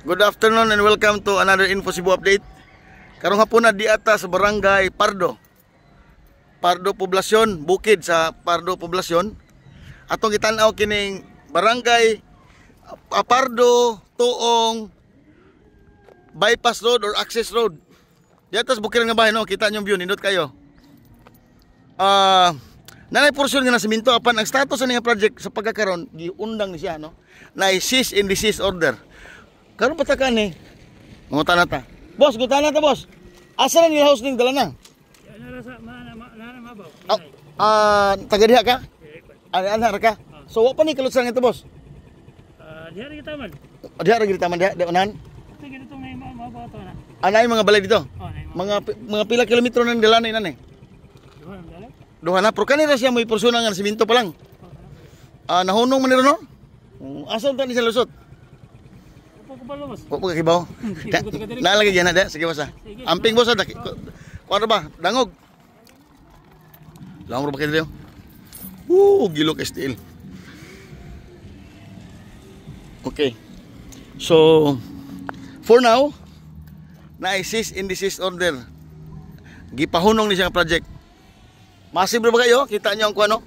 Good afternoon and welcome to another Info Cebu update. Karong hapon na di ata sa barangay Pardo Poblasyon, bukid sa Pardo Poblasyon. Atong gitan-aw kining barangay Pardo tuong bypass road or access road. Di atas bukid nga bahay no, kita niyo view nindot kayo. Nanay porsyon nga na semento apan ang status ani nga project sa pagkakaron giundang ni siya no. Na cease and desist order. Karon patakan ni. Mangutan nata. Boss, gutan nata boss. Asa lang yung house ning dala na? Nara sa mabaw. Taga diha ka? Ana ka? So wa pa ni kalusan ito boss. Diha ra kita man. Diha ra gid taman diha, unahan. Sige dito may mabaw to na. Anay mga balay dito. Mga pila kilometro nang dala ni nanay. Duha na, pero kanira siya may porsyona nga simento pa lang. Nahunong man nila no? Asan ta ni sa lusot? Opo kakibaw. Nalagay yan na, sige boss. Amping boss, kuwara ba? Dangog. Langro ba kayo dito? Gilok steel. Okay. So, for now, na-cease and desist order. Gipahunong ni siya project. Masib ba kayo? Kita nyo ang kuano?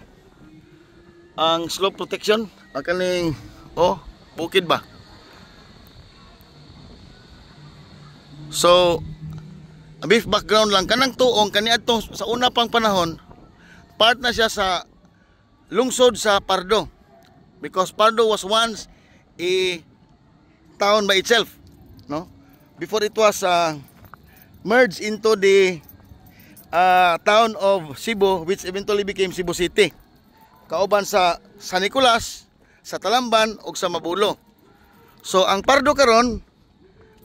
Ang slope protection. Ang kaning, bukid ba? So, a brief background lang. Kanang tuong, kaniadtong sa una pang panahon, part na siya sa lungsod sa Pardo. Because Pardo was once a town by itself. No? Before it was merged into the town of Cebu, which eventually became Cebu City. Kauban sa San Nicolas, sa Talamban, o sa Mabulo. So, ang Pardo karon,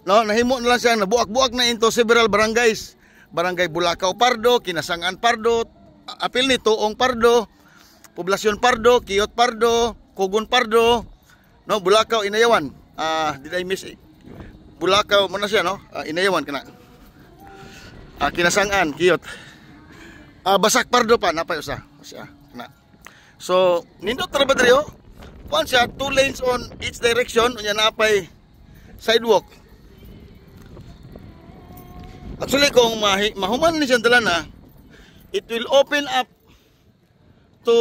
no, nahimo na lang siya, nabuak-buak na into several barangays. Barangay Bulacau Pardo, Kinasangan Pardo, apil ni Tuong Pardo, Poblasyon Pardo, Kiyot Pardo, Kugon Pardo, no, Bulacau, Inayawan. Did I miss it? Bulacau mo na siya, no? Inayawan kana. Kinasangan, Kiyot. Basak Pardo pa, napay usa. Kana. So, nindot ra ba diri oh? Kuan siya, 2 lanes on each direction, unya napay sidewalk. Actually, kung mahuman ni siyang dala na, it will open up to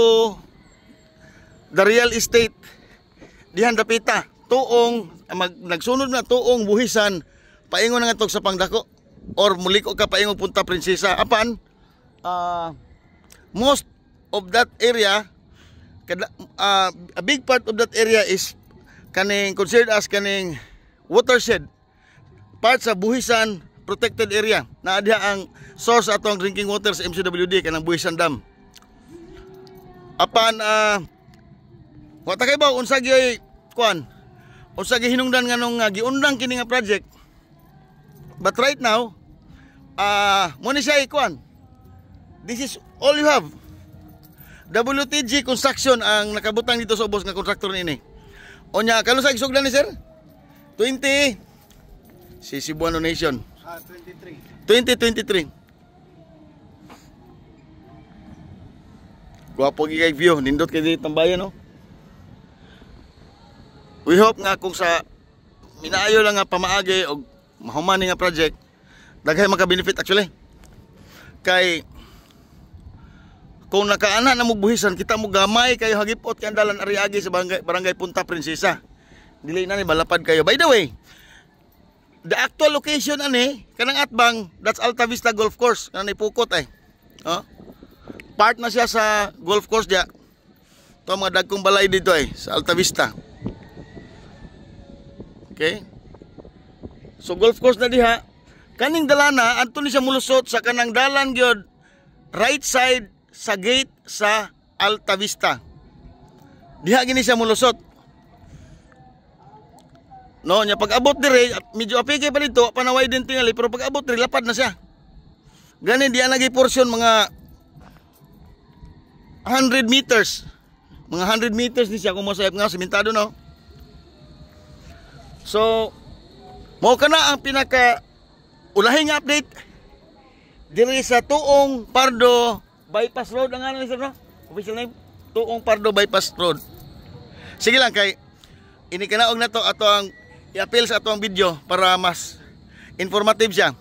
the real estate dihan dapita. Tuong, nagsunod na tuong buhisan, paingon na nga sa pangdako. Or muliko ka paingon punta Prinsesa. Apan, most of that area, a big part of that area is considered as kaning watershed. Part sa buhisan, protected area na adya ang source atong drinking water sa MCWD kanang Buhisan Dam. Apan wa ta kay ba unsa gyud kuan? Unsa gyud hinungdan nganong giundang kini nga project. But right now, mo ni siya kuan. This is all you have. WTG Construction ang nakabutang dito sa ubos nga kontraktor ni. Onya kano sa isugdan ni sir? 20 si Cebuano Nation. 2023. Guwapo gi kay view, nindot kay dito tambayan no. We hope nga kung sa minaayo lang nga pamaagi og mahuman nga project, daghay maka-benefit actually. Kay kung nakaana na mo buhisan, kita mo gamay kayo hagipot kay andalan ariagi sa barangay Punta Prinsesa. Dili na ni balapad kayo. By the way, the actual location ani kanang atbang, that's Alta Vista Golf Course kanang ipukot ay. Part na siya sa golf course dia. To mga dagkong balay dito ay sa Alta Vista. Okay? So golf course na diha. Kaning dalana adto ni siya mulusot sa kanang dalan gyud right side sa gate sa Alta Vista. Diha gini siya mulusot. No, nya pag abot dire, medyo apike pa dito, panaway din tingali, pero pag abot dire lapad na siya. Gani diya lagi portion mga 100 meters. Mga 100 meters ni siya kung masayap nga simentado no. So, mo kana ang pinaka ulahing update dire sa Tuong Pardo Bypass Road ang ano ni sir no? Official name Tuong Pardo Bypass Road. Sige lang kay ini kanaog na to ato ang i-appeal sa atong video para mas informative siya.